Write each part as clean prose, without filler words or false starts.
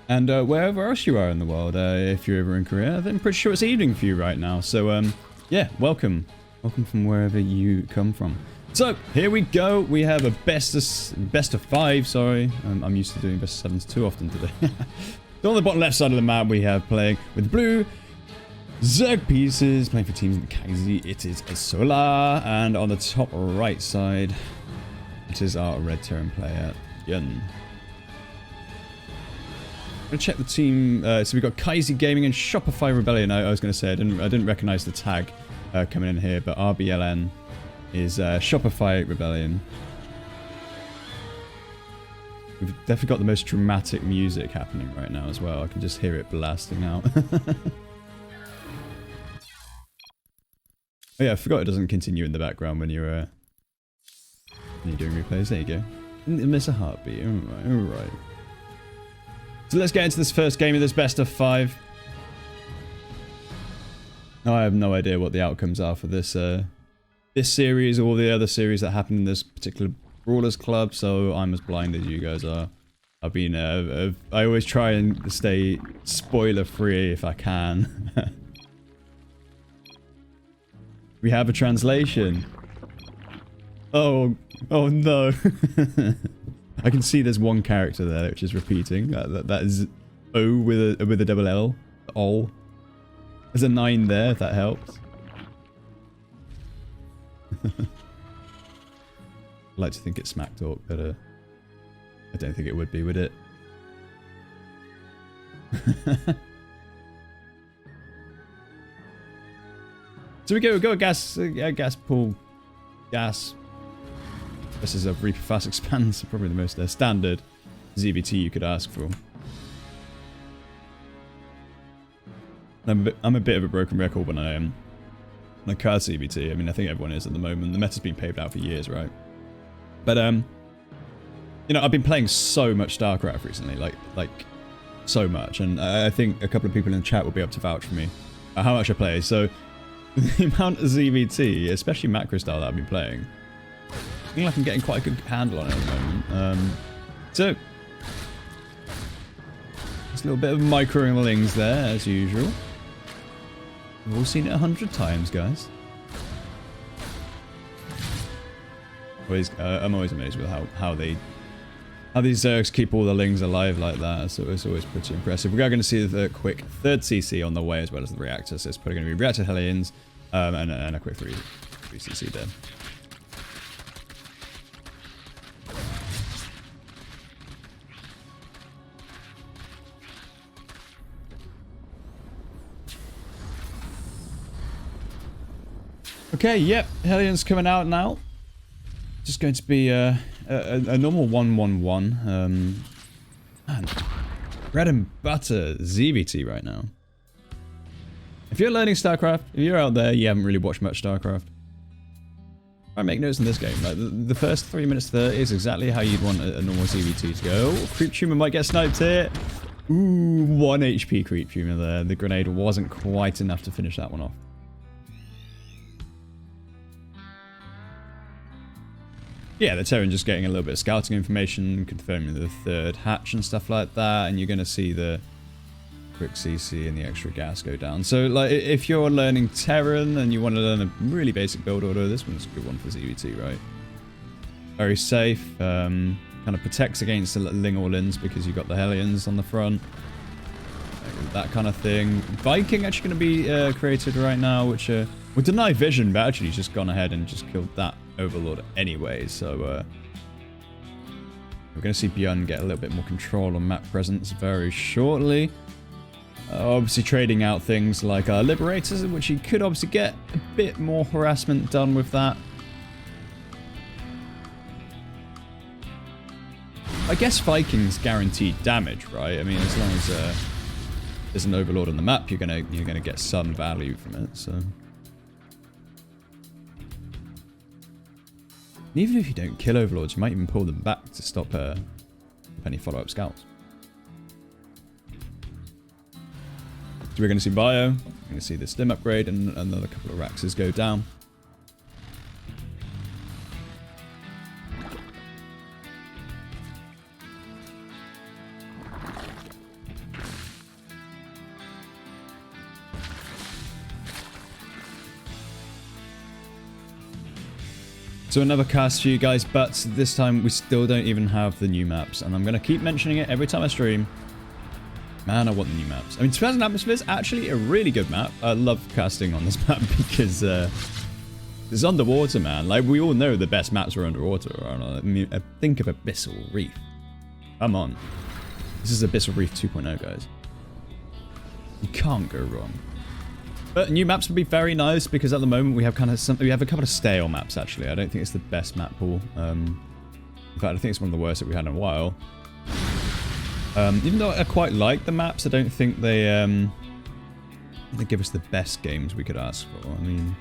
And wherever else you are in the world, if you're ever in Korea, then I'm pretty sure it's evening for you right now. So, yeah, welcome. Welcome from wherever you come from. So, here we go. We have a best of 5, sorry. I'm used to doing best of 7s too often today. So on the bottom left side of the map, we have playing with blue Zerg pieces, playing for teams in Kaisi. It is a Solar. And on the top right side, it is our red Terran player, Byun. I'm gonna check the team. So we've got Kaisi Gaming and Shopify Rebellion. I was gonna say I didn't recognize the tag coming in here, but RBLN is Shopify Rebellion. We've definitely got the most dramatic music happening right now as well. I can just hear it blasting out. Oh yeah, I forgot it doesn't continue in the background when you're doing replays. There you go. Didn't miss a heartbeat. All right. So let's get into this first game of this best of 5. I have no idea what the outcomes are for this this series or the other series that happened in this particular Brawlers Club, so I'm as blind as you guys are. I've been I always try and stay spoiler free if I can. We have a translation. Oh no. I can see there's one character there which is repeating. That is O with a double L. Ol. There's a 9 there if that helps. I'd like to think it's smack talk, but I don't think it would be, would it? So we go gas pool, gas. This is a Reaper Fast Expanse, probably the most standard ZVT you could ask for. I'm a bit of a broken record when I card CBT. I mean, I think everyone is at the moment. The meta's been paved out for years, right? But you know, I've been playing so much StarCraft recently, like so much, and I think a couple of people in the chat will be able to vouch for me how much I play. So the amount of ZVT, especially macro style that I've been playing, I feel like I'm getting quite a good handle on it at the moment. So just a little bit of microing there as usual. We've all seen it 100 times, guys. I'm always amazed with how these Zergs keep all the Lings alive like that. So it's always pretty impressive. We are going to see the quick 3rd CC on the way, as well as the reactor. So it's probably going to be reactor Hellions and a quick 3 CC there. Okay, yep, Hellions coming out now. Just going to be a normal 1-1-1. Man, bread and butter ZVT right now. If you're learning StarCraft, if you're out there, you haven't really watched much StarCraft, I make notes in this game. Like the first 3 minutes there is exactly how you'd want a normal ZVT to go. Oh, Creep Tumor might get sniped here. Ooh, 1 HP Creep Tumor there. The grenade wasn't quite enough to finish that one off. Yeah, the Terran just getting a little bit of scouting information, confirming the 3rd hatch and stuff like that, and you're going to see the quick CC and the extra gas go down. So, like, if you're learning Terran and you want to learn a really basic build order, this one's a good one for ZVT, right? Very safe, kind of protects against the Ling all-ins because you've got the Hellions on the front. That kind of thing. Viking actually going to be created right now, which would deny vision, but actually he's just gone ahead and just killed that Overlord anyway, so we're going to see Byun get a little bit more control on map presence very shortly. Obviously trading out things like our Liberators, which he could obviously get a bit more harassment done with that. I guess Vikings guaranteed damage, right? I mean, as long as there's an Overlord on the map, you're gonna get some value from it, so. Even if you don't kill Overlords, you might even pull them back to stop any follow-up scouts. So we're going to see Bio, we're going to see the Stim upgrade, and another couple of Raxes go down. So another cast for you guys, but this time we still don't even have the new maps. And I'm going to keep mentioning it every time I stream. Man, I want the new maps. I mean, 2000 Atmosphere is actually a really good map. I love casting on this map because it's underwater, man. Like, we all know the best maps are underwater. I mean, think of Abyssal Reef. Come on. This is Abyssal Reef 2.0, guys. You can't go wrong. But new maps would be very nice because at the moment we have we have a couple of stale maps actually. I don't think it's the best map pool. In fact, I think it's one of the worst that we had in a while. Even though I quite like the maps, I don't think they give us the best games we could ask for. I mean,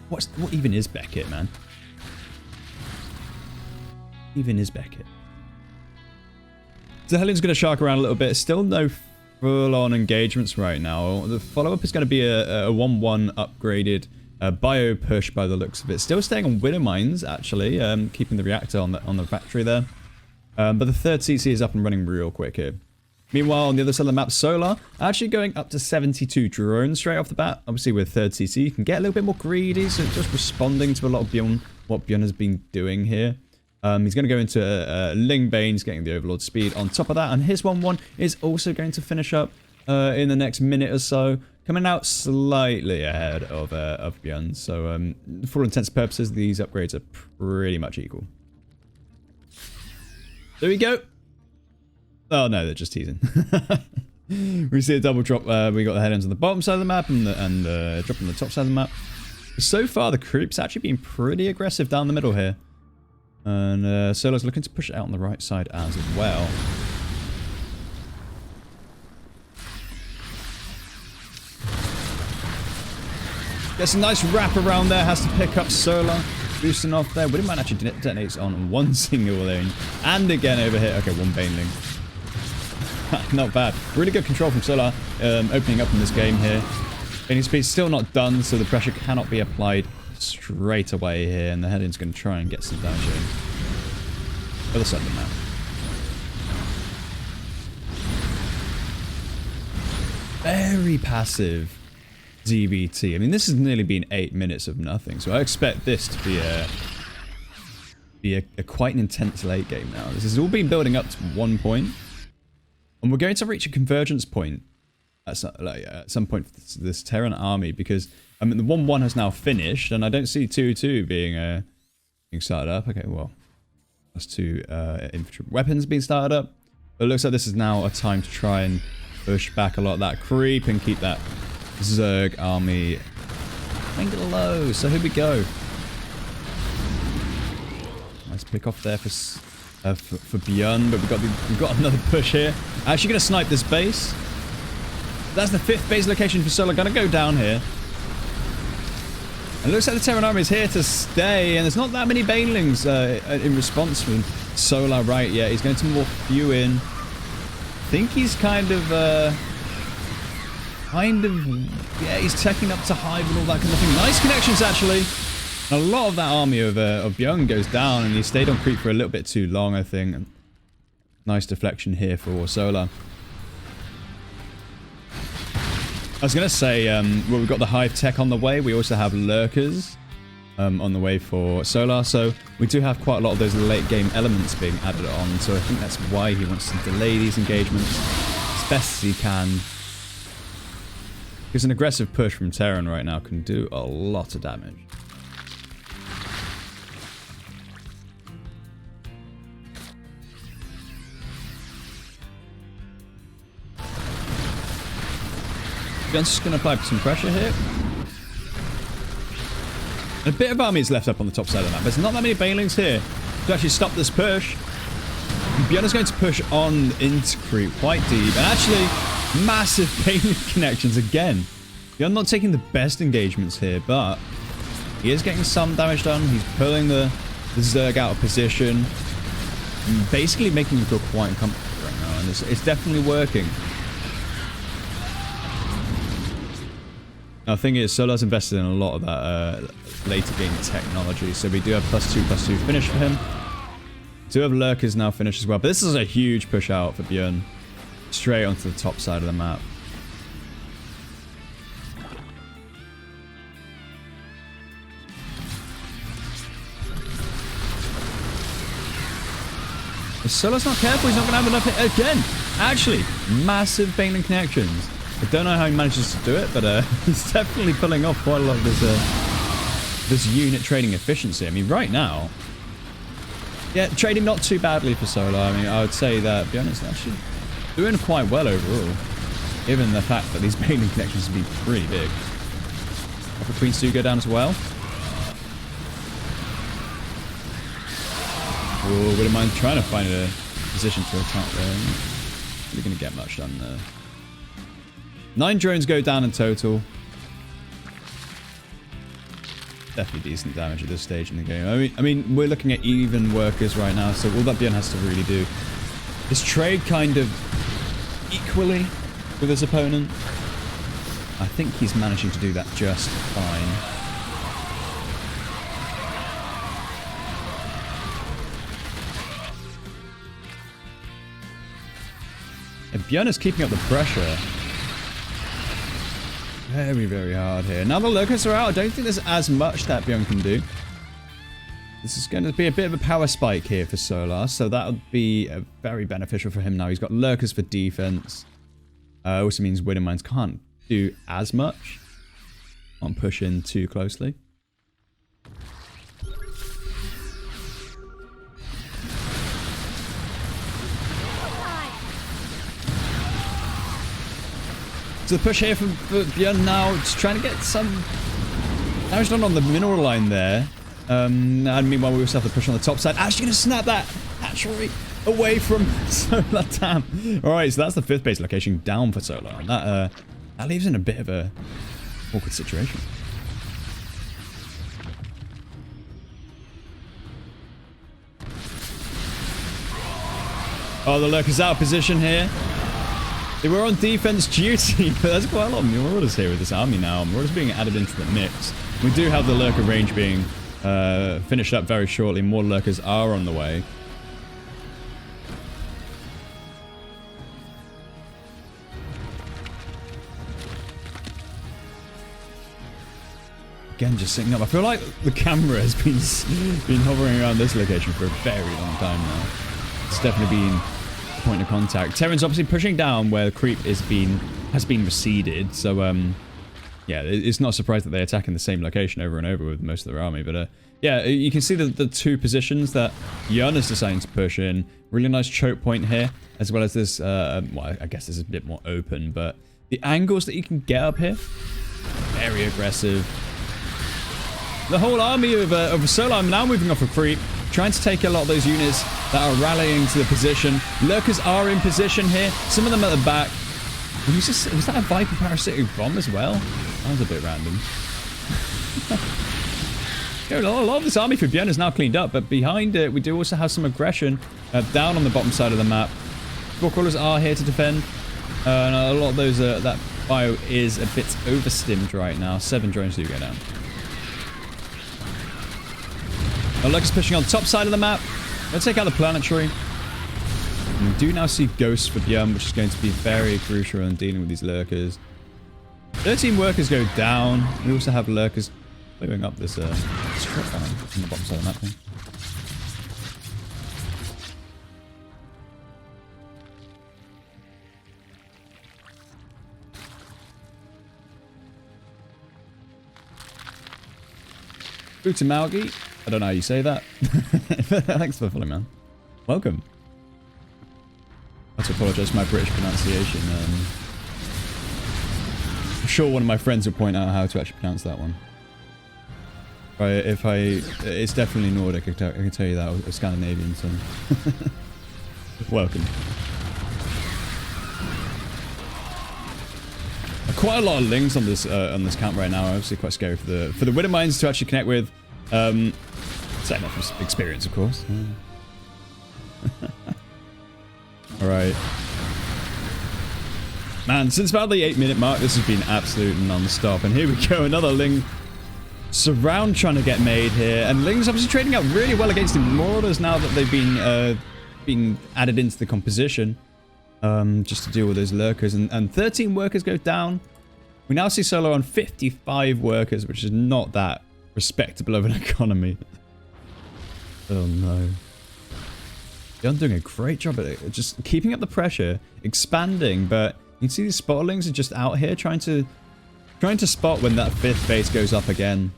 what even is Beckett, man? Even is Beckett? So Helion's going to shark around a little bit. Still no full-on engagements right now. The follow-up is going to be a 1-1 upgraded bio push by the looks of it. Still staying on Widow Mines, actually, keeping the reactor on the factory there. But the third CC is up and running real quick here. Meanwhile, on the other side of the map, Solar actually going up to 72 drones straight off the bat. Obviously, with third CC, you can get a little bit more greedy, so just responding to a lot of Byun, what Byun has been doing here. He's going to go into Ling Bane, he's getting the Overlord speed on top of that, and his 1-1 is also going to finish up in the next minute or so, coming out slightly ahead of Byun. So, for all intents and purposes, these upgrades are pretty much equal. There we go. Oh no, they're just teasing. We see a double drop. We got the head ends on the bottom side of the map and drop on the top side of the map. So far, the creep's actually been pretty aggressive down the middle here. And Solar's looking to push it out on the right side as well. Gets a nice wrap around there, has to pick up Solar. Boosting off there. Widowmine actually detonates on one single lane. And again over here. Okay, one Baneling. Not bad. Really good control from Solar opening up in this game here. Baneling speed still not done, so the pressure cannot be applied straight away here, and the Helion's going to try and get some damage in. Other side of the map. Very passive ZBT. I mean, this has nearly been 8 minutes of nothing, so I expect this to be a quite an intense late game now. This has all been building up to one point, and we're going to reach a convergence point at some point for this Terran army, because I mean the 1-1 has now finished, and I don't see 2-2 being started up. Okay, well, that's 2 infantry weapons being started up, but it looks like this is now a time to try and push back a lot of that creep and keep that Zerg army angle low. So here we go. Nice pick off there for Byun, but we've got another push here. Actually going to snipe this base. That's the 5th base location for Solar. Going to go down here. And it looks like the Terran army is here to stay, and there's not that many Banelings in response from Solar right yet. He's going to morph few in. I think he's kind of yeah, he's taking up to Hive and all that kind of thing. Nice connections, actually. A lot of that army of Byun goes down, and he stayed on creep for a little bit too long, I think. Nice deflection here for Solar. I was going to say, well, we've got the Hive tech on the way. We also have Lurkers on the way for Solar. So we do have quite a lot of those late game elements being added on. So I think that's why he wants to delay these engagements as best as he can. Because an aggressive push from Terran right now can do a lot of damage. Byun's just going to apply some pressure here. And a bit of army is left up on the top side of the map. There's not that many Banelings here to actually stop this push. Byun is going to push on into creep quite deep. And actually, massive Baneling connections again. Byun not taking the best engagements here, but he is getting some damage done. He's pulling the Zerg out of position. And basically making him feel quite uncomfortable right now. And it's definitely working. Now, the thing is, Solar's invested in a lot of that later game technology. So we do have +2/+2 finish for him. We do have Lurkers now finished as well. But this is a huge push out for Byun. Straight onto the top side of the map. If Solar's not careful, he's not going to have enough hit again. Actually, massive Baneling connections. I don't know how he manages to do it, but he's definitely pulling off quite a lot of this unit trading efficiency. I mean, right now, yeah, trading not too badly for Solar. I mean, I would say that Byun is actually doing quite well overall, given the fact that these Baneling connections have been pretty big. Upper Queens do go down as well. Oh, wouldn't mind trying to find a position to attack there. Not really going to get much done there. 9 drones go down in total. Definitely decent damage at this stage in the game. I mean, we're looking at even workers right now, so all that Byun has to really do is trade kind of equally with his opponent. I think he's managing to do that just fine. And Byun is keeping up the pressure. Very, very hard here. Now the lurkers are out. I don't think there's as much that Byun can do. This is going to be a bit of a power spike here for Solar, so that would be very beneficial for him now. He's got lurkers for defense. Also means Widow Mines can't do as much on pushing too closely. So the push here from Byun now, just trying to get some damage done on the mineral line there. And meanwhile, we also have the push on the top side. Actually going to snap that hatchery away from Solar. Damn. Alright, so that's the 5th base location down for Solar. And that leaves in a bit of a awkward situation. Oh, the lurker's out of position here. They were on defense duty, but there's quite a lot of Marauders here with this army now. Marauders being added into the mix. We do have the lurker range being finished up very shortly. More lurkers are on the way. Again, just sitting up. I feel like the camera has been hovering around this location for a very long time now. It's definitely been point of contact. Terran's obviously pushing down where the creep has been receded, so yeah, it's not surprised that they're attacking the same location over and over with most of their army. But yeah, you can see the 2 positions that Byun is deciding to push in. Really nice choke point here, as well as this well, I guess this is a bit more open, but the angles that you can get up here, very aggressive. The whole army of Solar now moving off a creep, trying to take a lot of those units that are rallying to the position. Lurkers are in position here. Some of them at the back. Was that a Viper parasitic bomb as well? That was a bit random. A lot of this army for Byun is now cleaned up, but behind it, we do also have some aggression down on the bottom side of the map. Spore crawlers are here to defend. And a lot of those, that bio is a bit overstimmed right now. 7 drones do go down. Lurkers pushing on the top side of the map. Let's take out the planetary. And we do now see ghosts for Byun, which is going to be very crucial in dealing with these lurkers. 13 workers go down. We also have lurkers clearing up this strip down on the bottom side of the map thing. Butamalgi. I don't know how you say that. Thanks for following, man. Welcome. I have to apologise for my British pronunciation. I'm sure one of my friends will point out how to actually pronounce that one. It's definitely Nordic, I can tell you that, or Scandinavian, so. Welcome. Quite a lot of lings on this camp right now. Obviously quite scary for the Widow Mines to actually connect with. Setting up from experience, of course. Alright. Man, since about the 8-minute mark, this has been absolute non-stop. And here we go, another Ling surround trying to get made here. And Ling's obviously trading out really well against the Marauders now that they've been being added into the composition. Just to deal with those lurkers. And 13 workers go down. We now see Solar on 55 workers, which is not that respectable of an economy. Oh no. Byun doing a great job at it. Just keeping up the pressure, expanding, but you can see these spotterlings are just out here trying to spot when that 5th base goes up again.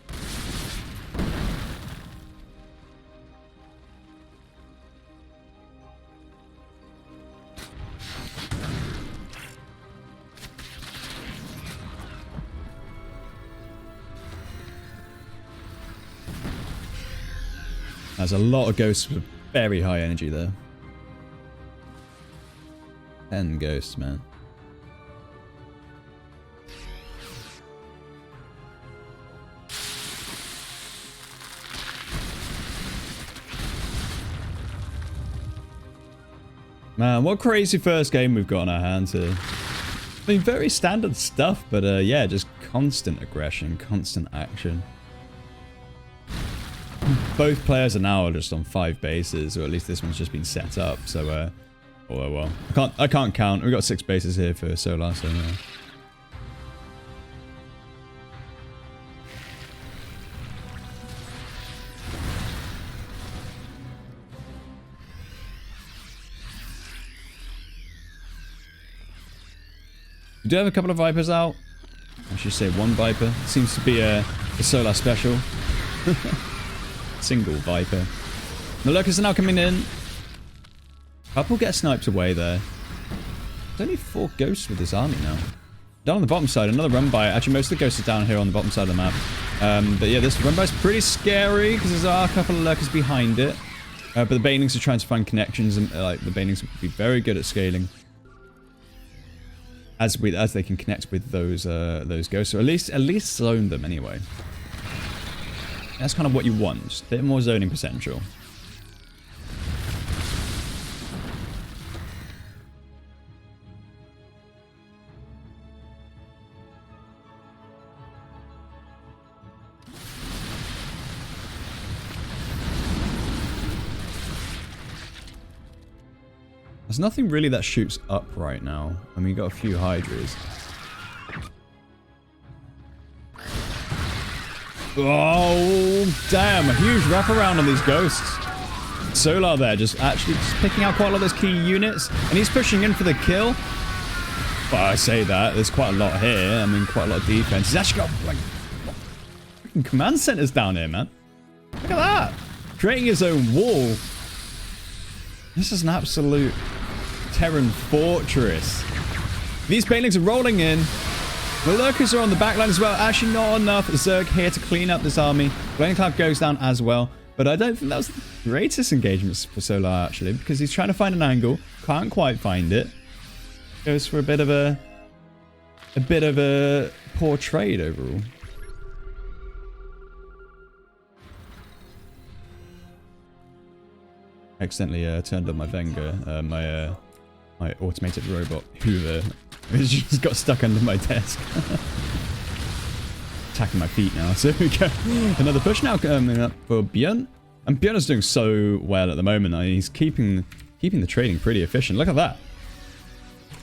There's a lot of ghosts with very high energy there. 10 ghosts, man. Man, what crazy first game we've got on our hands here. I mean, very standard stuff, but yeah, just constant aggression, constant action. Both players are now just on 5 bases, or at least this one's just been set up. So, oh well. I can't count. We've got 6 bases here for Solar, so yeah. We do have a couple of Vipers out. I should say 1 Viper. Seems to be a Solar special. Single Viper. The Lurkers are now coming in. Couple get sniped away there. There's only 4 ghosts with this army now. Down on the bottom side, another run by. Actually, most of the ghosts are down here on the bottom side of the map. But yeah, this run by is pretty scary because there are a couple of Lurkers behind it. But the Banelings are trying to find connections, and like the Banelings will be very good at scaling. As they can connect with those ghosts, or at least zone them anyway. That's kind of what you want, just a bit more zoning potential. There's nothing really that shoots up right now. I mean, you got a few Hydras. Oh, damn. A huge wraparound on these ghosts. Solar there, just picking out quite a lot of those key units. And he's pushing in for the kill. Well, I say that. There's quite a lot here. I mean, quite a lot of defense. He's actually got, like, freaking command centers down here, man. Look at that. Creating his own wall. This is an absolute Terran fortress. These Banelings are rolling in. The Lurkers are on the backline as well. Actually, not enough Zerg here to clean up this army. Flame Cloud goes down as well. But I don't think that was the greatest engagements for Solar, actually, because he's trying to find an angle. Can't quite find it. Goes for a bit of a poor trade overall. Accidentally turned on my Venga, my automated robot, who just got stuck under my desk. Attacking my feet now. So we go. Another push now coming up for Byun. And Byun is doing so well at the moment. I mean, he's keeping the trading pretty efficient. Look at that.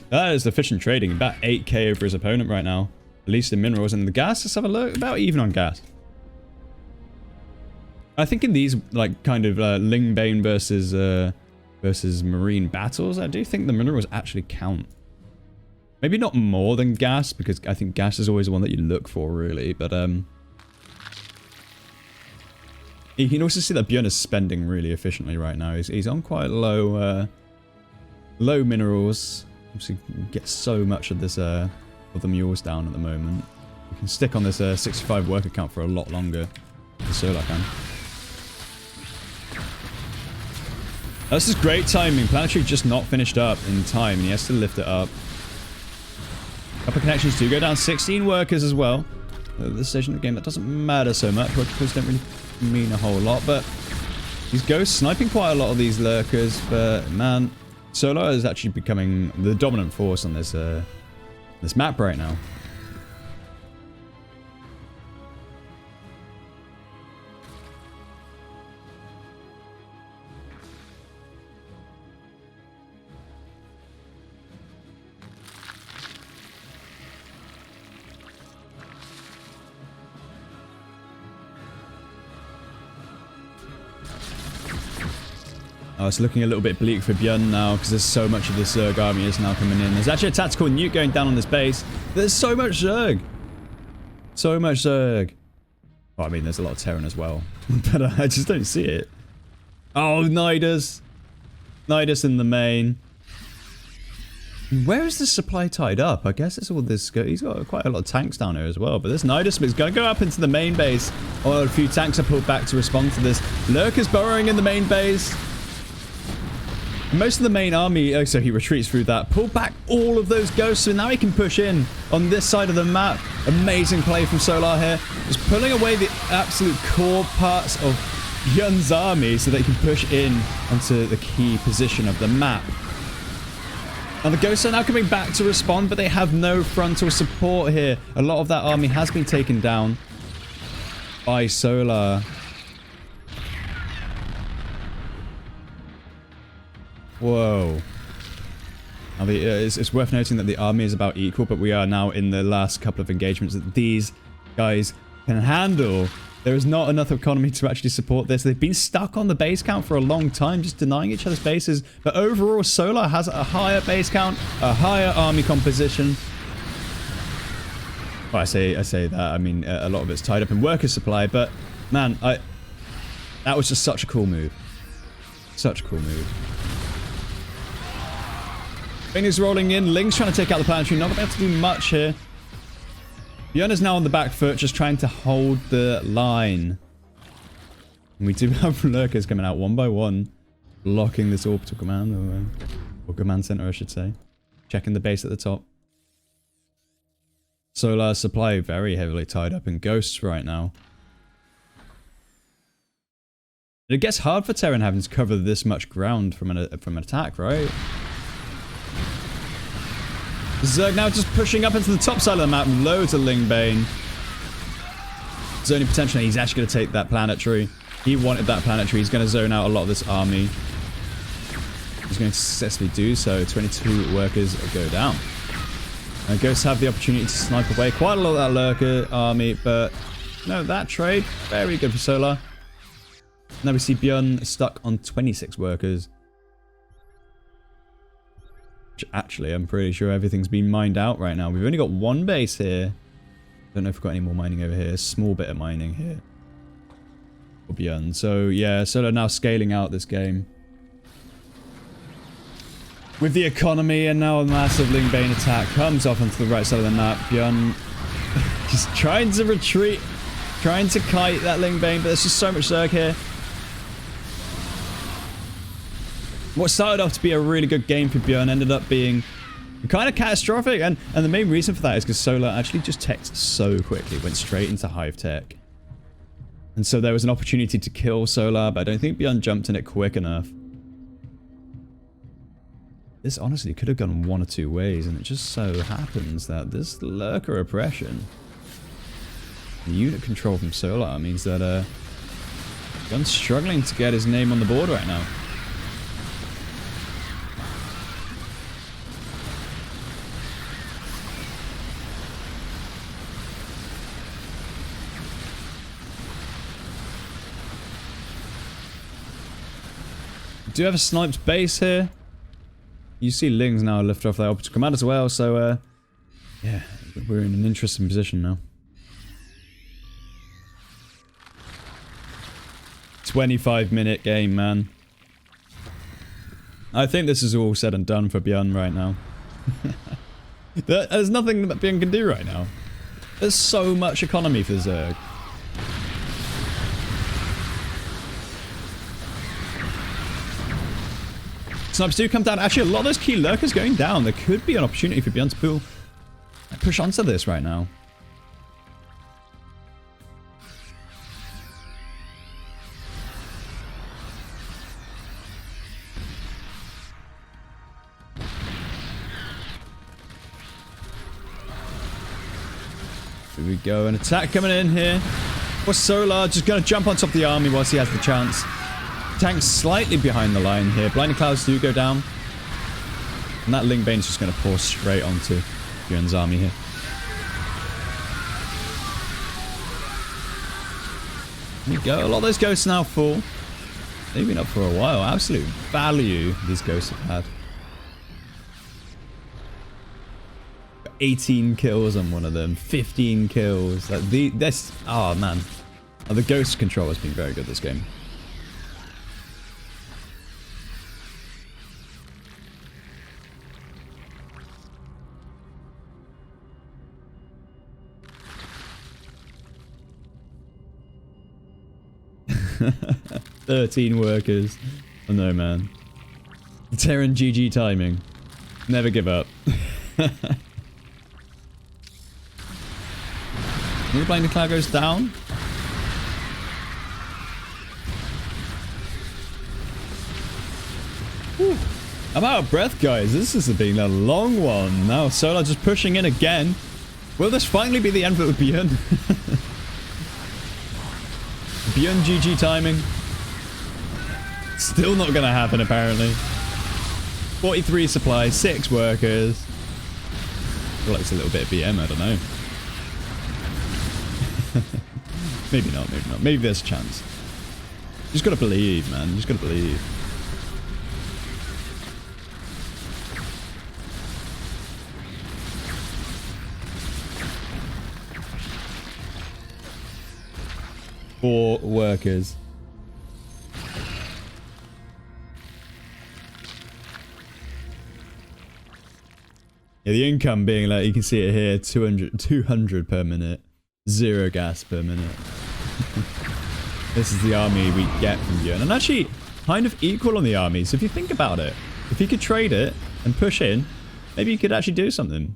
That is efficient trading. About 8k over his opponent right now. At least in minerals. And the gas, let's have a look. About even on gas. I think in these, like, kind of Lingbane versus marine battles, I do think the minerals actually count. Maybe not more than gas, because I think gas is always the one that you look for, really. But you can also see that Byun is spending really efficiently right now. He's on quite low minerals. Obviously, get so much of this of the mules down at the moment. You can stick on this 65 worker count for a lot longer. The Solar can. This is great timing. Planetary just not finished up in time, and he has to lift it up. Couple connections do go down. 16 workers as well. At this stage in the game, that doesn't matter so much. Workers don't really mean a whole lot, but these ghosts sniping quite a lot of these lurkers. But man, Solar is actually becoming the dominant force on this map right now. Oh, it's looking a little bit bleak for Byun now because there's so much of the Zerg army is now coming in. There's actually a tactical nuke going down on this base. There's so much Zerg. So much Zerg. Well, I mean, there's a lot of Terran as well. But I just don't see it. Oh, Nidus. Nidus in the main. Where is this supply tied up? I guess it's all this... He's got quite a lot of tanks down here as well. But this Nidus is going to go up into the main base. Oh, a few tanks are pulled back to respond to this. Lurker's burrowing in the main base. Most of the main army... Oh, so he retreats through that. Pull back all of those ghosts. So now he can push in on this side of the map. Amazing play from Solar here. Just pulling away the absolute core parts of Byun's army so they can push in onto the key position of the map. Now the ghosts are now coming back to respond, but they have no frontal support here. A lot of that army has been taken down by Solar. Whoa. Now it's worth noting that the army is about equal, but we are now in the last couple of engagements that these guys can handle. There is not enough economy to actually support this. They've been stuck on the base count for a long time, just denying each other's bases. But overall, Solar has a higher base count, a higher army composition. Well, I say that. I mean, a lot of it's tied up in worker supply. But man, that was just such a cool move. Such a cool move. Phoenix rolling in. Ling's trying to take out the planetary. Not going to be able to do much here. Byun is now on the back foot, just trying to hold the line. And we do have lurkers coming out one by one, blocking this orbital command, or command center, I should say. Checking the base at the top. Solar supply very heavily tied up in ghosts right now. It gets hard for Terran having to cover this much ground from an attack, right? Zerg now just pushing up into the top side of the map. Loads of Lingbane. Zoning potential. He's actually going to take that planetary. He wanted that planetary. He's going to zone out a lot of this army. He's going to successfully do so. 22 workers go down. And Ghosts have the opportunity to snipe away quite a lot of that lurker army. But no, that trade, very good for Solar. Now we see Byun stuck on 26 workers. Actually, I'm pretty sure everything's been mined out right now. We've only got one base here. Don't know if we've got any more mining over here. Small bit of mining here. For Byun. So, yeah, Solar now scaling out this game. With the economy and now a massive Lingbane attack comes off onto the right side of the map. Byun just trying to retreat. Trying to kite that Lingbane, but there's just so much Zerg here. What started off to be a really good game for Byun ended up being kind of catastrophic. And the main reason for that is because Solar actually just teched so quickly. Went straight into Hive Tech. And so there was an opportunity to kill Solar, but I don't think Byun jumped in it quick enough. This honestly could have gone one or two ways, and it just so happens that this lurker oppression, unit control from Solar, means that Byun's struggling to get his name on the board right now. Do have a sniped base here. You see Lings now lift off their orbital command as well, so yeah, we're in an interesting position now. 25-minute game, man. I think this is all said and done for Byun right now. There's nothing that Byun can do right now. There's so much economy for Zerg. Snipers do come down. Actually, a lot of those key lurkers going down. There could be an opportunity for Byun to push onto this right now. Here we go. An attack coming in here. For Solar, just going to jump on top of the army whilst he has the chance. Tanks slightly behind the line here. Blinding Clouds do go down. And that Lingbane is just going to pour straight onto Byun's army here. There we go. A lot of those ghosts now full. They've been up for a while. Absolute value these ghosts have had. 18 kills on one of them. 15 kills. Like this. Oh man. Oh, the ghost control has been very good this game. "13 workers. Oh no, man. Terran GG timing. Never give up." The blinding cloud goes down. Whew. I'm out of breath, guys. This has been a long one. Now Solar just pushing in again. Will this finally be the end for Byun? Byun GG timing. Still not gonna happen, apparently. 43 supplies, 6 workers. I feel like it's a little bit of BM, I don't know. Maybe not, maybe not. Maybe there's a chance. You just gotta believe, man. You just gotta believe. Four workers. Yeah, the income being like, you can see it here, 200 per minute. 0 gas per minute. This is the army we get from Byun. And actually, kind of equal on the army. So if you think about it, if you could trade it and push in, maybe you could actually do something.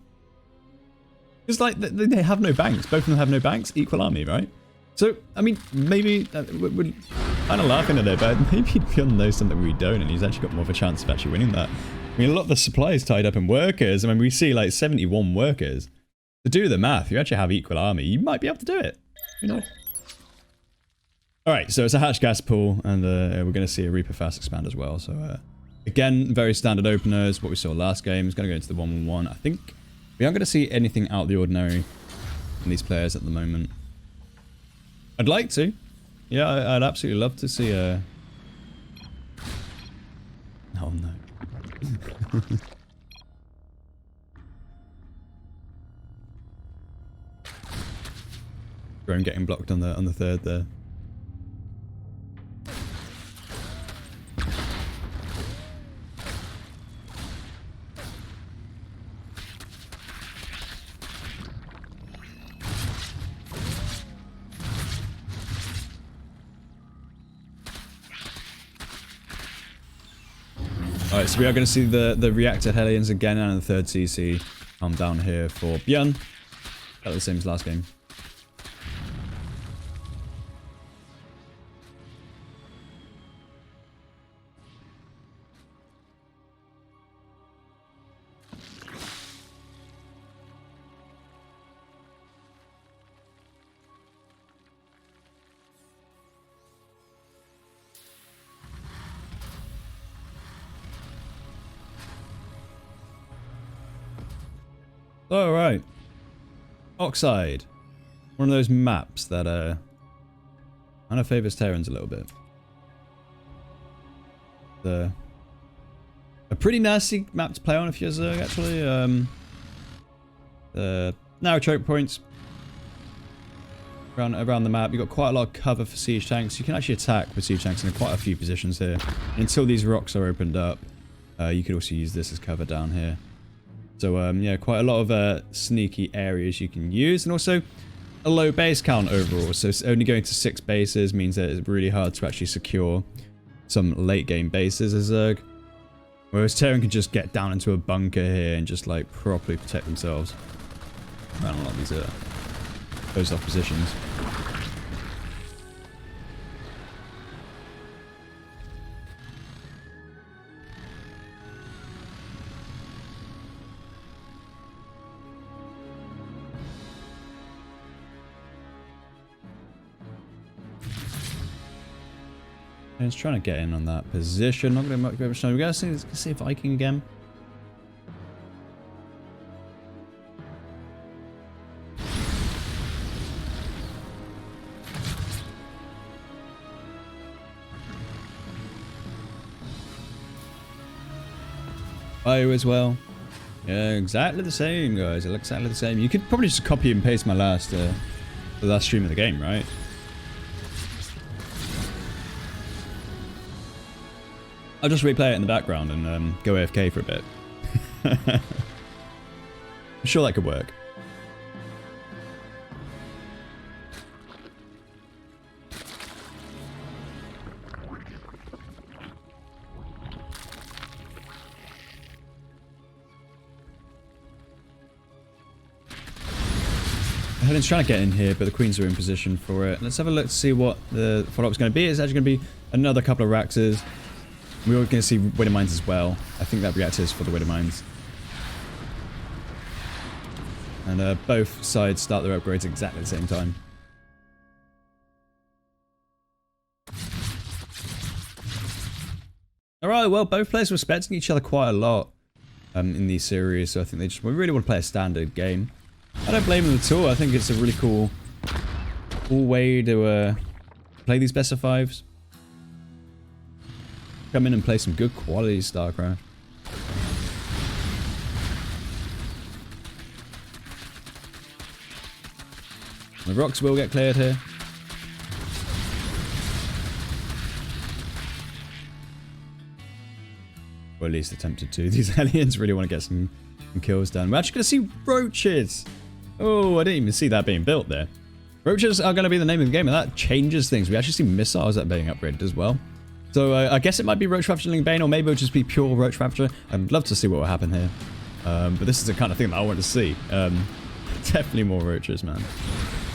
Because like, they have no banks. Both of them have no banks. Equal army, right? So, I mean, maybe, we're kind of laughing at it, but maybe Byun knows something we don't, and he's actually got more of a chance of actually winning that. I mean, a lot of the supply is tied up in workers. I mean, we see like 71 workers. To do the math, you actually have equal army. You might be able to do it. You know. Alright, so it's a hatch gas pool, and we're going to see a Reaper fast expand as well. So, again, very standard openers. What we saw last game is going to go into the 1-1-1. I think we aren't going to see anything out of the ordinary in these players at the moment. I'd like to. Yeah, I'd absolutely love to see a... Oh, no. Drone getting blocked on the third there. Alright, so we are going to see the reactor Hellions again, and the third CC come down here for Byun. About the same as last game. Alright. Oxide. One of those maps that kind of favors Terrans a little bit. A pretty nasty map to play on if you're Zerg, actually. Narrow choke points around the map. You've got quite a lot of cover for siege tanks. You can actually attack with siege tanks in quite a few positions here. And until these rocks are opened up, you could also use this as cover down here. So, yeah, quite a lot of sneaky areas you can use. And also a low base count overall. So it's only going to 6 bases means that it's really hard to actually secure some late game bases as Zerg. Whereas Terran can just get down into a bunker here and just like properly protect themselves around a lot of these closed off positions. I was trying to get in on that position. Not going to make much time. We're going to see Viking again. Bio as well. Yeah, exactly the same, guys. It looks exactly the same. You could probably just copy and paste my last the last stream of the game, right? I'll just replay it in the background and go AFK for a bit. I'm sure that could work. Helen's trying to get in here, but the queens are in position for it. Let's have a look to see what the follow-up is going to be. It's actually going to be another couple of Raxes. We're going to see Widow Mines as well. I think that reactor is for the Widow Mines. And both sides start their upgrades exactly at the same time. Alright, well, both players were respecting each other quite a lot in these series, so I think we really want to play a standard game. I don't blame them at all. I think it's a really cool way to play these best of fives. Come in and play some good quality StarCraft. The rocks will get cleared here. Or at least attempted to. These aliens really want to get some kills done. We're actually going to see roaches. Oh, I didn't even see that being built there. Roaches are going to be the name of the game, and that changes things. We actually see missiles that are being upgraded as well. So I guess it might be Roach Ravager Bane, or maybe it'll just be pure Roach Ravager. I'd love to see what will happen here. But this is the kind of thing that I want to see. Definitely more roaches, man.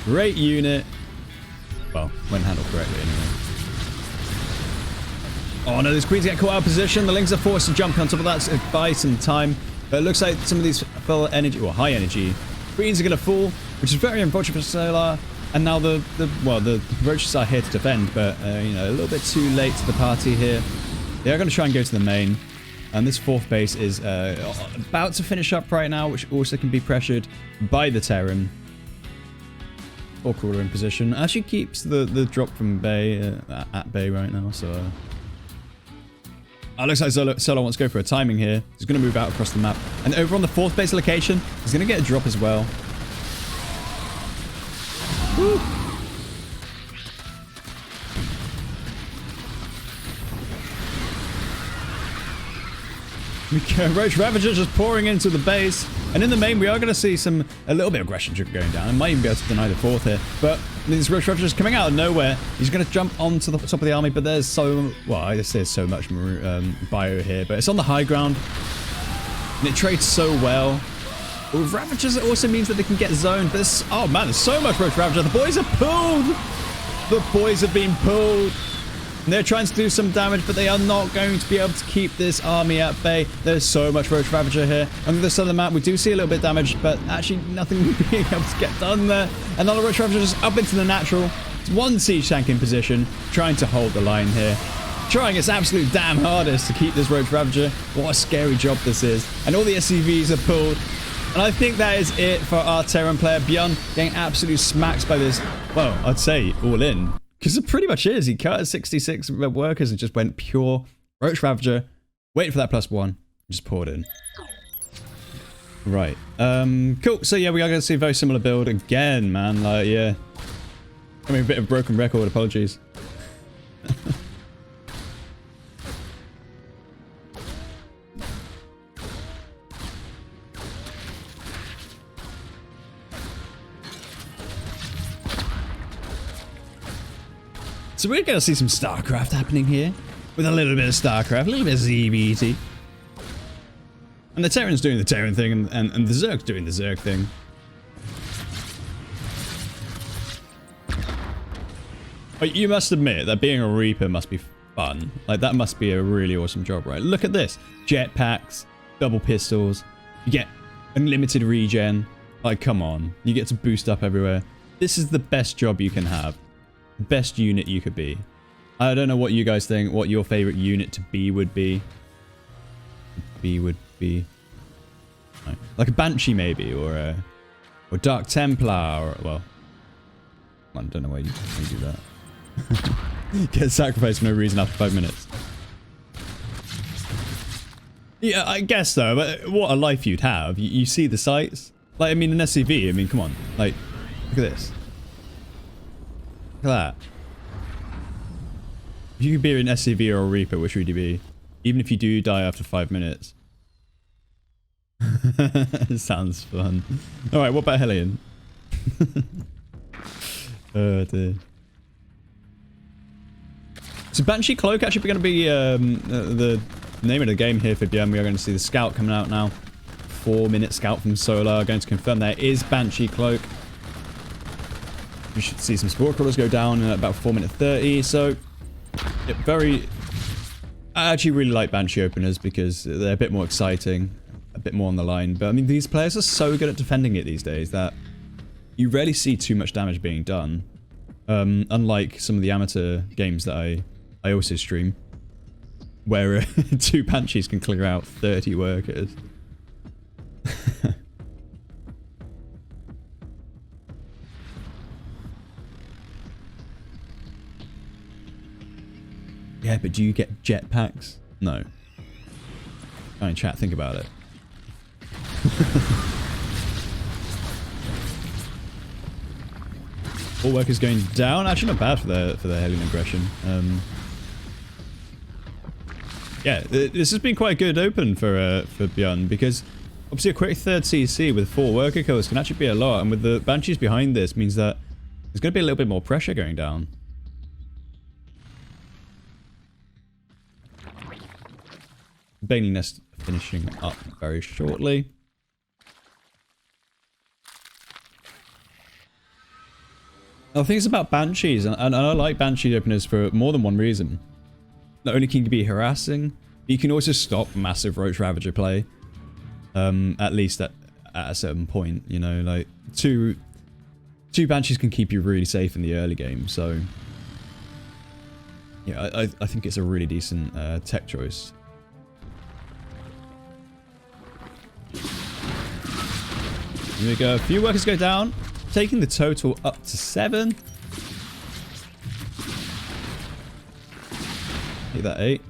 Great unit. Well, when handled correctly, anyway. Oh no, these queens get caught out of position. The lings are forced to jump on top of that to buy some time. But it looks like some of these full energy, or high energy, queens are going to fall, which is very unfortunate for Solar. And now the roaches are here to defend, but you know, a little bit too late to the party here. They are going to try and go to the main, and this fourth base is about to finish up right now, which also can be pressured by the Terran. Or crawler in position. Actually keeps the drop from Bay at Bay right now, so. Looks like Solo wants to go for a timing here. He's going to move out across the map. And over on the fourth base location, he's going to get a drop as well. Woo. Roach Ravager just pouring into the base. And in the main, we are going to see a little bit of aggression going down. I might even be able to deny the fourth here. But this Roach Ravager is coming out of nowhere. He's going to jump onto the top of the army, but there's I just say there's so much bio here, but it's on the high ground. And it trades so well. With Ravagers, it also means that they can get zoned. But oh man, there's so much Roach Ravager. The boys are pulled. The boys have been pulled. And they're trying to do some damage, but they are not going to be able to keep this army at bay. There's so much Roach Ravager here. On the other side of the map, we do see a little bit of damage, but actually nothing being able to get done there. Another Roach Ravager just up into the natural. It's one siege tank in position, trying to hold the line here. Trying its absolute damn hardest to keep this Roach Ravager. What a scary job this is. And all the SCVs are pulled. And I think that is it for our Terran player. Byun getting absolutely smacked by this, well, I'd say all in. Because it pretty much is. He cut 66 workers and just went pure Roach Ravager. Waited for that +1. And just poured in. Right. Cool. So yeah, we are going to see a very similar build again, man. Like, yeah. I mean, a bit of broken record. Apologies. So we're going to see some StarCraft happening here. With a little bit of StarCraft, a little bit of ZBT. And the Terran's doing the Terran thing, and the Zerg's doing the Zerg thing. But you must admit that being a Reaper must be fun. Like, that must be a really awesome job, right? Look at this. Jetpacks, double pistols. You get unlimited regen. Like, come on. You get to boost up everywhere. This is the best job you can have. Best unit you could be. I don't know what you guys think, what your favorite unit to be would be. Like a Banshee maybe, or Dark Templar, or, well, I don't know why you do that. Get sacrificed for no reason after 5 minutes. Yeah, I guess so, but what a life you'd have. You see the sights. Like, I mean, an SCV, I mean, come on. Like, look at this. Look at that. If you could be an SCV or a Reaper, which would you be? Even if you do die after 5 minutes. Sounds fun. Alright, what about Hellion? Oh dear. So Banshee Cloak actually going to be the name of the game here for Byun. We are going to see the Scout coming out now. 4-minute Scout from Solar. Going to confirm there is Banshee Cloak. We should see some Spore Crawlers go down at about 4 minute 30. So, yeah, I actually really like Banshee openers because they're a bit more exciting. A bit more on the line. But I mean, these players are so good at defending it these days that you rarely see too much damage being done. Unlike some of the amateur games that I also stream, where 2 Banshees can clear out 30 workers. Yeah, but do you get jetpacks? No. Fine, chat, think about it. All workers going down. Actually, not bad for their Hellion aggression. Yeah, this has been quite a good open for Byun because obviously a quick 3rd CC with 4 worker kills can actually be a lot, and with the Banshees behind this means that there's going to be a little bit more pressure going down. Bailey Nest finishing up very shortly. The thing is about Banshees, and I like Banshee openers for more than one reason. Not only can you be harassing, you can also stop massive Roach Ravager play. At least at a certain point, you know, like two Banshees can keep you really safe in the early game, so yeah, I think it's a really decent tech choice. Here we go, a few workers go down, taking the total up to 7. Hit that 8.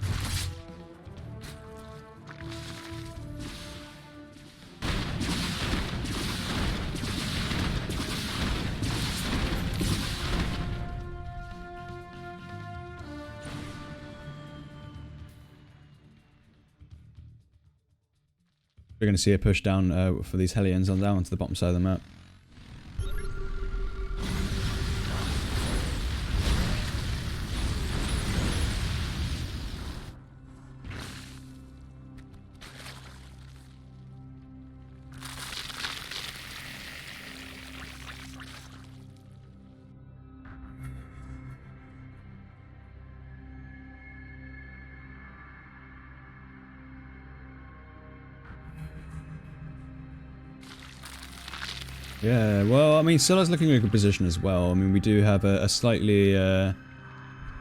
We're going to see a push down for these Hellions on down to the bottom side of the map. Yeah, well, I mean, Solar's looking in a good position as well. I mean, we do have a slightly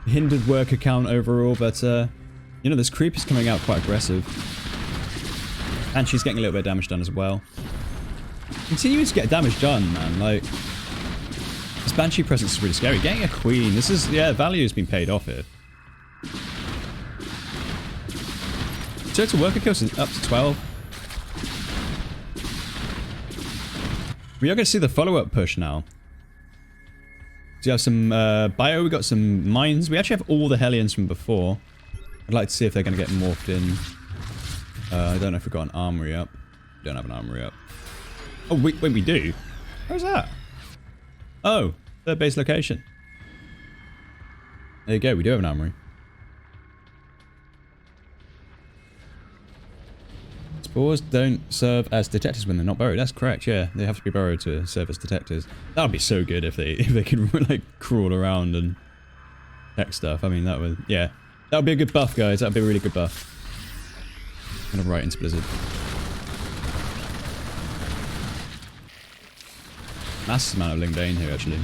hindered worker count overall, but, you know, this creep is coming out quite aggressive. And she's getting a little bit of damage done as well. Continuing to get damage done, man. Like, this Banshee presence is really scary. Getting a queen, this is, yeah, value has been paid off here. Total worker kills is up to 12. We are going to see the follow-up push now. So you have some bio, we got some mines. We actually have all the Hellions from before. I'd like to see if they're going to get morphed in. I don't know if we've got an armory up. We don't have an armory up. Oh, wait, we do? Where's that? Oh, 3rd base location. There you go, we do have an armory. Spores don't serve as detectors when they're not burrowed. That's correct, yeah. They have to be burrowed to serve as detectors. That would be so good if they could like crawl around and check stuff. I mean, that would, yeah. That would be a good buff, guys. That would be a really good buff. Kind of right into Blizzard. Massive amount of Ling Bane here, actually.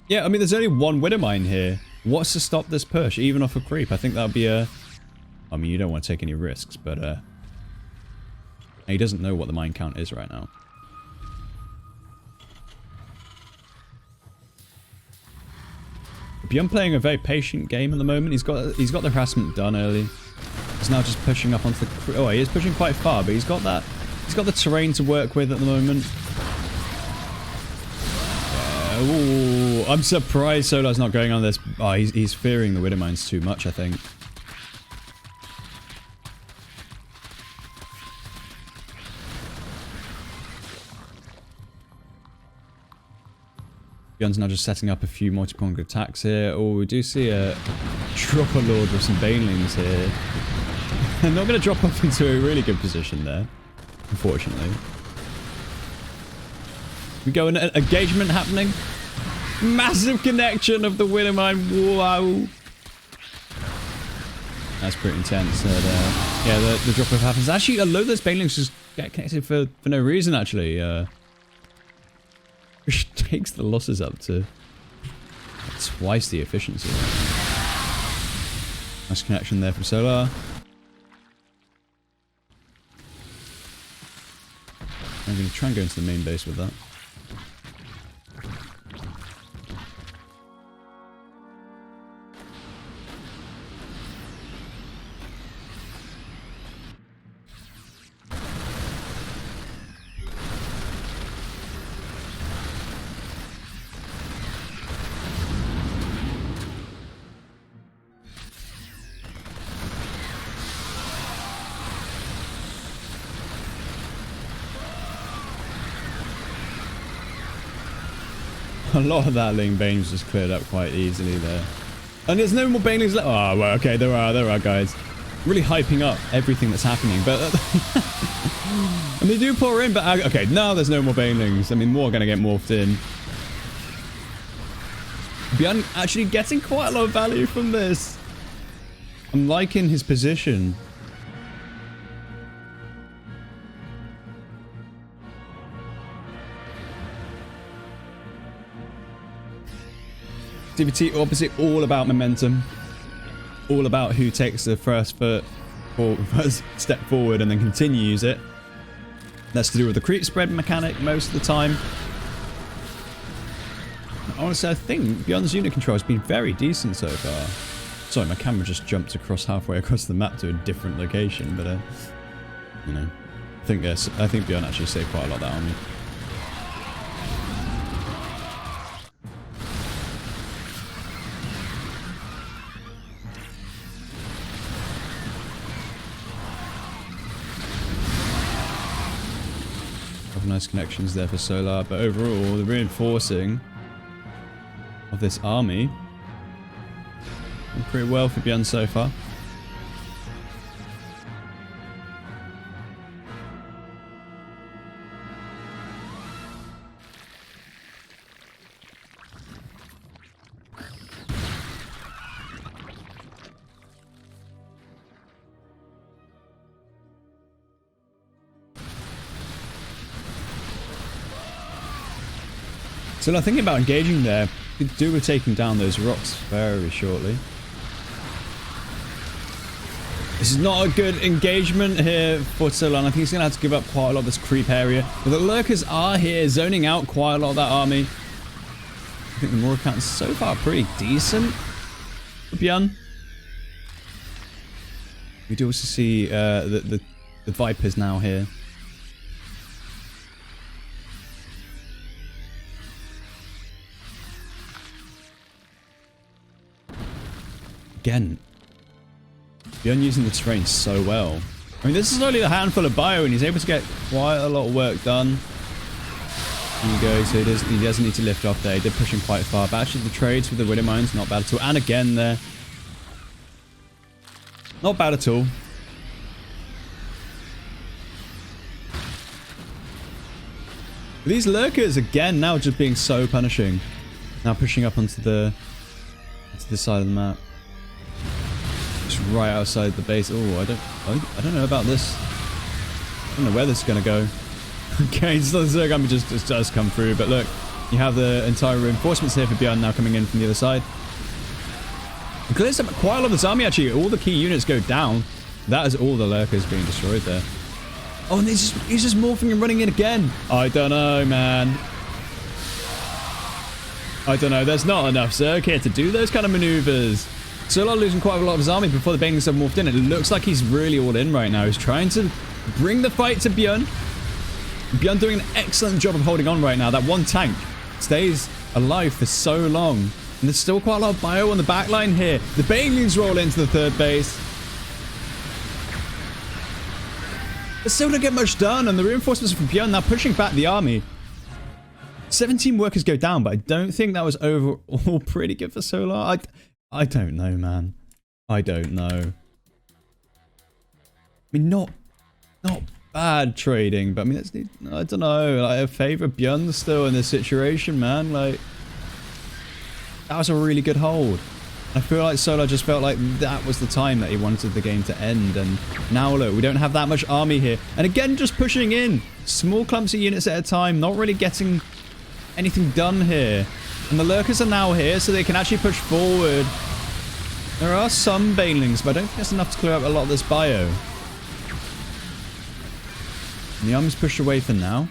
Yeah, I mean, there's only one Widowmine here. What's to stop this push, even off a creep? I think that would be a... I mean, you don't want to take any risks, but he doesn't know what the mine count is right now. Byun playing a very patient game at the moment. He's got the harassment done early. He's now just pushing up onto the... Oh, he is pushing quite far, but he's got that... He's got the terrain to work with at the moment. Ooh, I'm surprised Solar's not going on this. Oh, he's fearing the Widowmines too much, I think. Byun's now just setting up a few multi-pronged attacks here. Oh, we do see a Dropper Lord with some Banelings here. They're not going to drop off into a really good position there, unfortunately. We go an engagement happening. Massive connection of the Widowmine. Wow. That's pretty intense. Yeah, the drop off happens. Actually, a load of those Banelings just get connected for no reason, actually. Which takes the losses up to twice the efficiency. Nice connection there from Solar. I'm going to try and go into the main base with that. A lot of that Ling Bane was just cleared up quite easily there. And there's no more Banelings left. Oh, well, okay, there are guys. Really hyping up everything that's happening, but... and they do pour in, but... Okay, now there's no more Banelings. I mean, more are going to get morphed in. Byun actually getting quite a lot of value from this. I'm liking his position. Activity opposite, all about momentum, all about who takes the first step forward and then continues it. That's to do with the creep spread mechanic most of the time. Honestly, I think Byun's unit control has been very decent so far. Sorry, my camera just jumped across halfway across the map to a different location, but you know, I think Byun actually saved quite a lot of that on me. Nice connections there for Solar, but overall the reinforcing of this army went pretty well for Byun so far. So now thinking about engaging there, could do with taking down those rocks very shortly. This is not a good engagement here for Solar. I think he's going to have to give up quite a lot of this creep area. But the lurkers are here, zoning out quite a lot of that army. I think the Mora count is so far pretty decent for Byun. We do also see the Vipers now here. Again, Byun using the terrain so well. I mean, this is only a handful of bio, and he's able to get quite a lot of work done. There you go. So he doesn't need to lift off there. He did push him quite far. But actually, the trades with the Widowmines, not bad at all. And again there. Not bad at all. These lurkers, again, now just being so punishing. Now pushing up onto the side of the map. Just right outside the base. Oh, I don't know about this. I don't know where this is going to go. Okay, so the Zerg just does come through. But look, you have the entire reinforcements here for Byun now coming in from the other side. It clears up quite a lot of this army, actually. All the key units go down. That is all the lurkers being destroyed there. Oh, and he's just morphing and running in again. I don't know, man. I don't know. There's not enough Zerg here to do those kind of maneuvers. Solar losing quite a lot of his army before the Banelings have morphed in. It looks like he's really all in right now. He's trying to bring the fight to Byun. Byun doing an excellent job of holding on right now. That one tank stays alive for so long. And there's still quite a lot of bio on the back line here. The Banelings roll into the third base. But still don't get much done. And the reinforcements from Byun now pushing back the army. 17 workers go down, but I don't think that was overall pretty good for Solar. I don't know, man. I don't know. I mean, not bad trading, but I mean, I don't know. Like, I favor Byun still in this situation, man. Like, that was a really good hold. I feel like Solar just felt like that was the time that he wanted the game to end. And now, look, we don't have that much army here. And again, just pushing in. Small clumsy units at a time. Not really getting anything done here. And the Lurkers are now here, so they can actually push forward. There are some Banelings, but I don't think that's enough to clear up a lot of this bio. And the army's pushed away for now.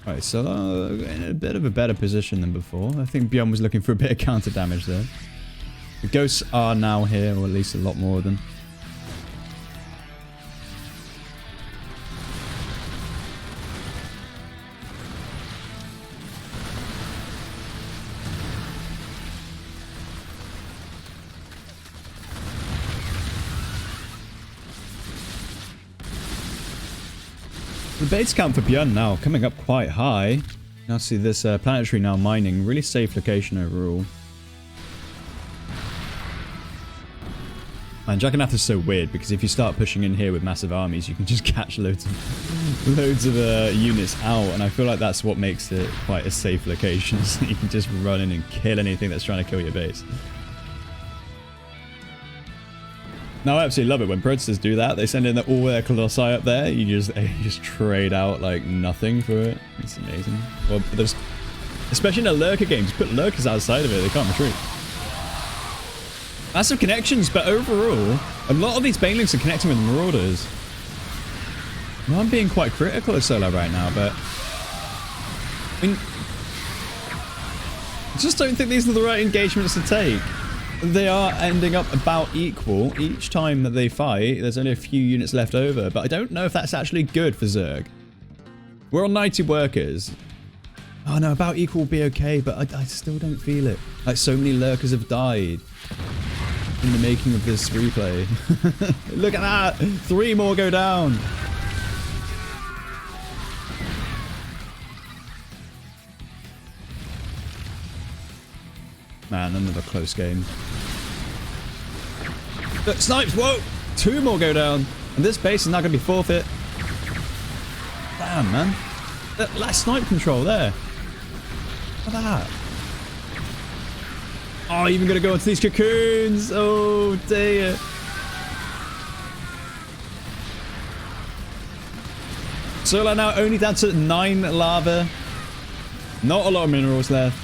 Alright, so in a bit of a better position than before. I think Byun was looking for a bit of counter damage there. The ghosts are now here, or at least a lot more of them. The base count for Byun now coming up quite high. Now see this planetary now mining. Really safe location overall. Man, Jackanath is so weird because if you start pushing in here with massive armies, you can just catch loads of units out, and I feel like that's what makes it quite a safe location. So you can just run in and kill anything that's trying to kill your base. Now, I absolutely love it when Predators do that. They send in all their Colossi up there. You just trade out like nothing for it. It's amazing. Well, there's, especially in a Lurker game, just put Lurkers outside of it. They can't retreat. Massive connections, but overall, a lot of these Banelings are connecting with Marauders. Well, I'm being quite critical of Solar right now, but I mean, I just don't think these are the right engagements to take. They are ending up about equal each time that they fight. There's only a few units left over, but I don't know if that's actually good for Zerg. We're on 90 workers. Oh no, about equal will be okay, but I still don't feel it. Like, so many Lurkers have died in the making of this replay. Look at that! 3 more go down! Man, another close game. Look, snipes! Whoa! 2 more go down. And this base is now going to be forfeit. Damn, man. That last snipe control there. Look at that. Oh, even going to go into these cocoons. Oh, dear. Solar now only down to 9 lava. Not a lot of minerals left.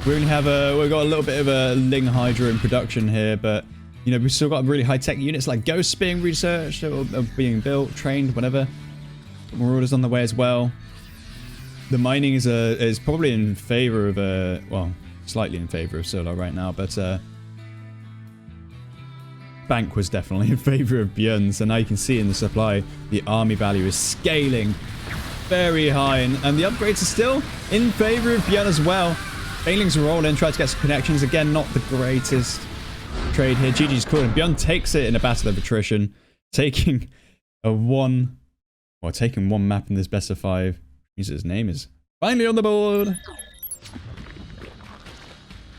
We only have we've got a little bit of a Ling Hydra in production here, but you know, we've still got really high-tech units like Ghosts being researched or being built, trained, whatever. Marauders on the way as well. The mining is probably in favor of well, slightly in favor of Solar right now, but Bank was definitely in favor of Byun. So now you can see in the supply, the army value is scaling very high, and the upgrades are still in favor of Byun as well. Banelings roll in, try to get some connections. Again, not the greatest trade here. GG's cool. And Byun takes it in a battle of attrition, taking one map in this best of 5. His name is finally on the board.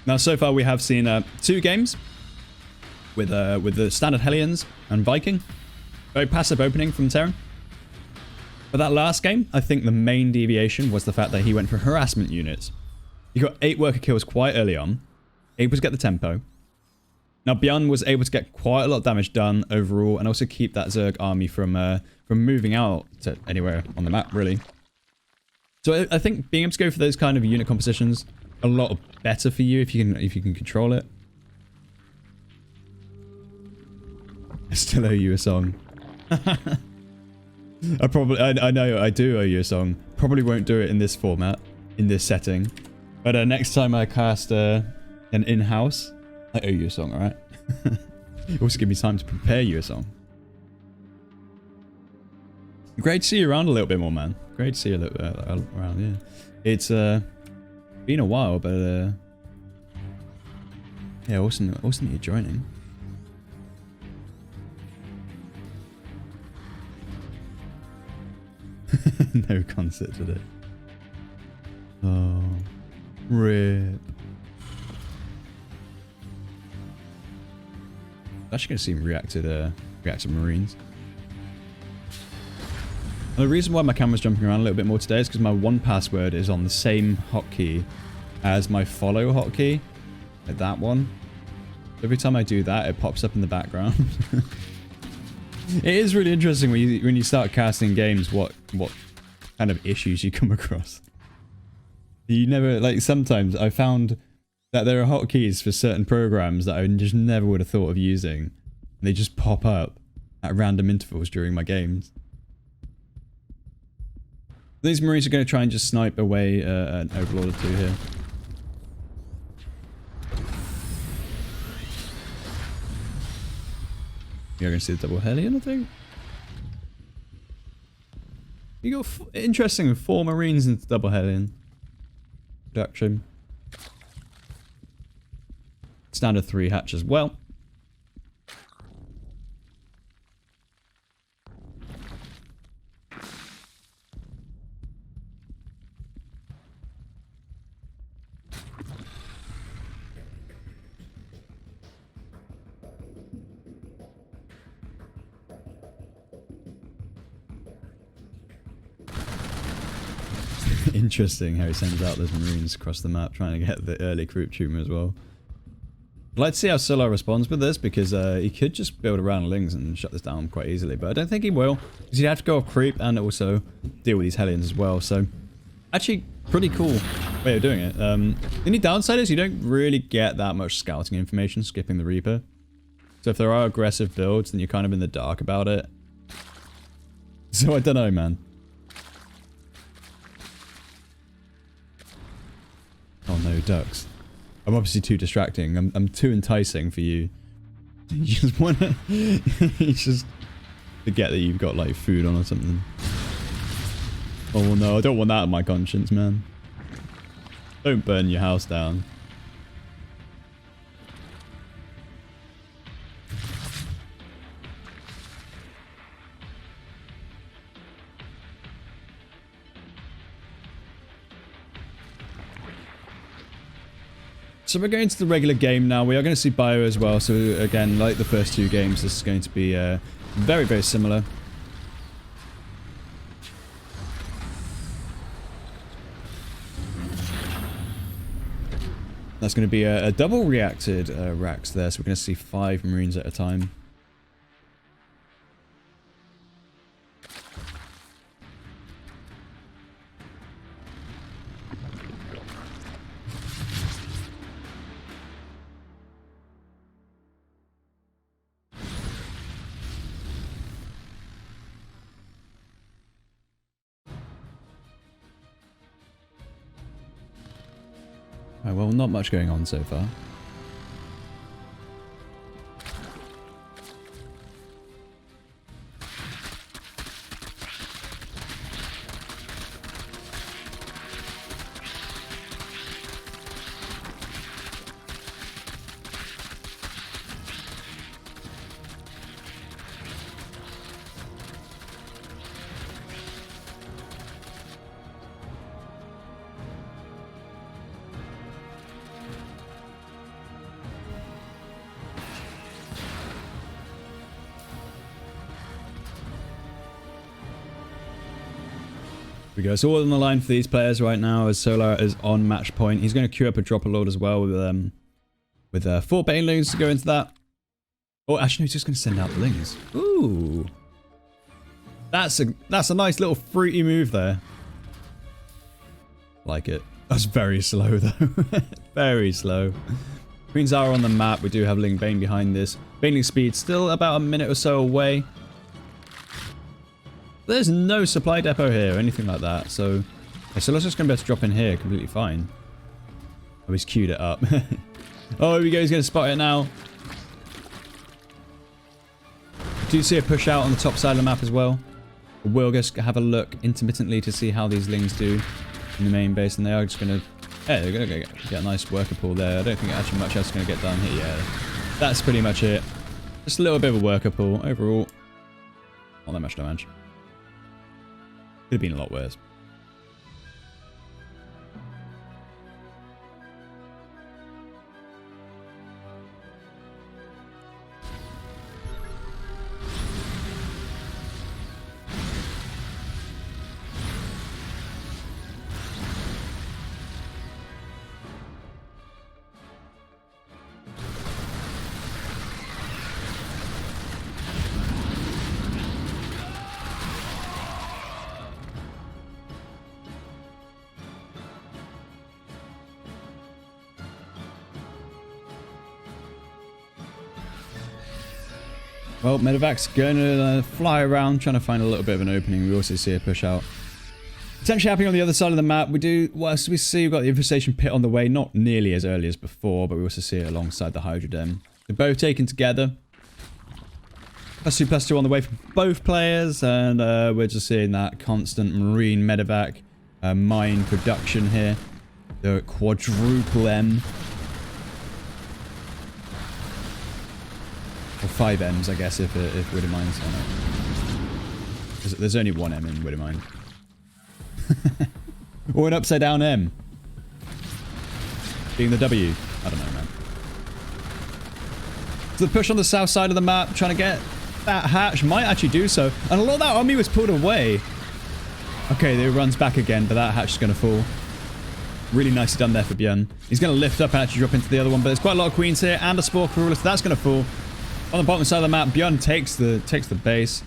Now, so far we have seen 2 games with the standard Hellions and Viking. Very passive opening from Terran. But that last game, I think the main deviation was the fact that he went for harassment units. He got 8 worker kills quite early on, able to get the tempo. Now Byun was able to get quite a lot of damage done overall, and also keep that Zerg army from moving out to anywhere on the map, really. So I think being able to go for those kind of unit compositions a lot better for you if you can control it. I still owe you a song. I know I do owe you a song. Probably won't do it in this format, in this setting. But next time I cast an in-house, I owe you a song, alright? Also give me time to prepare you a song. Great to see you around a little bit more, man. Great to see you a little bit around, yeah. It's been a while, but yeah, awesome that you're joining. No concert today. Oh, rip. Actually gonna see reactive Marines. And the reason why my camera's jumping around a little bit more today is because my one password is on the same hotkey as my follow hotkey, like that one. Every time I do that, it pops up in the background. It is really interesting when you start casting games what kind of issues you come across. You never, like, sometimes I found that there are hotkeys for certain programs that I just never would have thought of using. And they just pop up at random intervals during my games. These Marines are going to try and just snipe away an Overlord or two here. You're going to see the double Hellion, I think? You got interesting 4 Marines into double Hellion production. Standard 3 hatch as well. Interesting how he sends out those Marines across the map trying to get the early group tumor as well. I'd like to see how Solar responds with this because he could just build around Lings and shut this down quite easily, but I don't think he will because he'd have to go off creep and also deal with these Hellions as well. So actually pretty cool way of doing it. The only downside is you don't really get that much scouting information skipping the Reaper. So if there are aggressive builds, then you're kind of in the dark about it. So I don't know, man. Oh no, ducks. I'm obviously too distracting. I'm too enticing for you. You just wanna... you just forget that you've got like food on or something. Oh no, I don't want that on my conscience, man. Don't burn your house down. So we're going to the regular game now. We are going to see Bio as well. So again, like the first 2 games, this is going to be very, very similar. That's going to be a double reacted racks there. So we're going to see 5 Marines at a time. Oh, well, not much going on so far. We go. So all on the line for these players right now as Solar is on match point. He's going to queue up a Dropper Lord as well with 4 Banelings to go into that. Oh, actually, he's just going to send out the Lings. Ooh, that's a nice little fruity move there. Like it. That's very slow though. Very slow. Queens are on the map. We do have Ling Bane behind this. Baneling speed still about a minute or so away. There's no supply depot here or anything like that, so Solar's just going to be able to drop in here completely fine. Oh, he's queued it up. Oh, here we go. He's going to spot it now. Do you see a push out on the top side of the map as well? We'll just have a look intermittently to see how these lings do in the main base. And they are just going to... Yeah, they're going to get a nice worker pool there. I don't think actually much else is going to get done here. Yeah, that's pretty much it. Just a little bit of a worker pool. Overall, not that much damage. Could have been a lot worse. Well, Medevac's going to fly around, trying to find a little bit of an opening. We also see a push out. Potentially happening on the other side of the map. We do, whilst we see we've got the infestation pit on the way, not nearly as early as before, but we also see it alongside the Hydra Den. They're both taken together. +2/+2 on the way for both players, and we're just seeing that constant Marine Medevac mine production here. The quadruple M. Or 5 M's, I guess, if Widowmine's on it. There's only 1 M in Widowmine. Or an upside down M. Being the W. I don't know, man. So the push on the south side of the map, trying to get that hatch, might actually do so. And a lot of that army was pulled away. Okay, it runs back again, but that hatch is going to fall. Really nicely done there for Byun. He's going to lift up and actually drop into the other one, but there's quite a lot of queens here, and a spore crawler, so that's going to fall. On the bottom side of the map, Byun takes the base.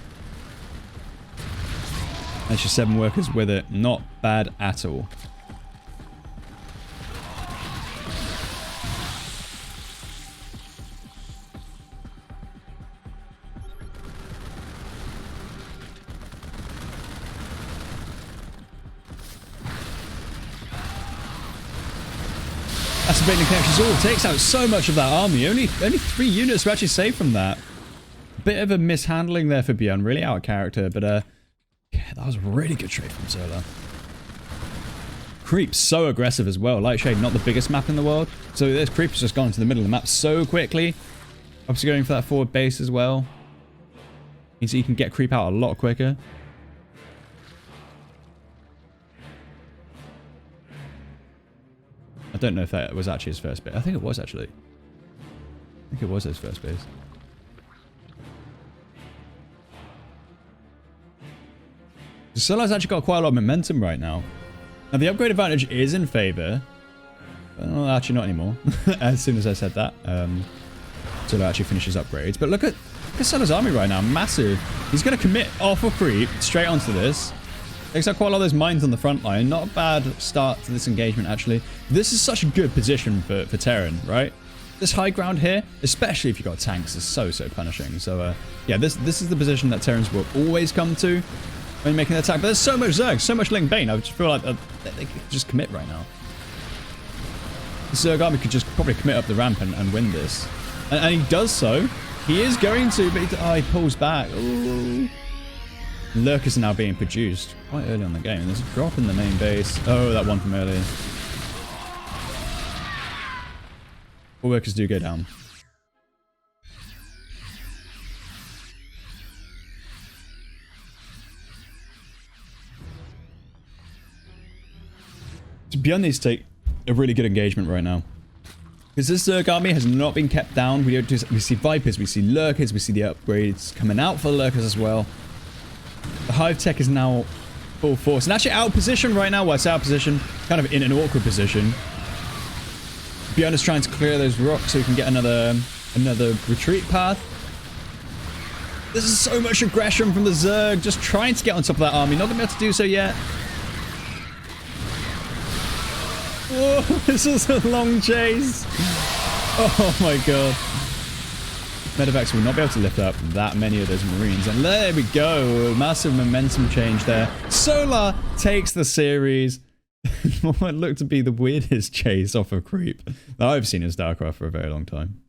That's just 7 workers with it. Not bad at all. That's a baiting connections all. Takes out so much of that army. Only 3 units were actually saved from that. Bit of a mishandling there for Byun. Really out of character, but yeah, that was a really good trade from Zola. Creep's so aggressive as well. Lightshade, not the biggest map in the world. So this creep has just gone into the middle of the map so quickly. Obviously going for that forward base as well. Means that you can get creep out a lot quicker. I don't know if that was actually his first base. I think it was actually. I think it was his first base. Solo's actually got quite a lot of momentum right now. Now the upgrade advantage is in favor. Well, actually not anymore. As soon as I said that. Solo actually finishes upgrades. But look at Solo's army right now. Massive. He's going to commit off of creep straight onto this. Takes out quite a lot of those mines on the front line. Not a bad start to this engagement, actually. This is such a good position for Terran, right? This high ground here, especially if you've got tanks, is so punishing. So, yeah, this is the position that Terrans will always come to when making an attack. But there's so much Zerg, so much Link Bane. I just feel like they could just commit right now. The Zerg army could just probably commit up the ramp and win this. And he does so. He is going to, but he pulls back. Ooh. Lurkers are now being produced quite early on the game. There's a drop in the main base. Oh, that one from earlier. All workers do go down. Byun needs to take a really good engagement right now. Because this Zerg army has not been kept down. We see Vipers, we see Lurkers, we see the upgrades coming out for the Lurkers as well. The Hive Tech is now full force. And actually out of position right now. Well, it's out of position. Kind of in an awkward position. Byun is trying to clear those rocks so he can get another retreat path. This is so much aggression from the Zerg. Just trying to get on top of that army. Not going to be able to do so yet. Whoa, this is a long chase. Oh my god. Medevacs will not be able to lift up that many of those Marines. And there we go. Massive momentum change there. Solar takes the series. what looked to be the weirdest chase off a creep that I've seen in StarCraft for a very long time.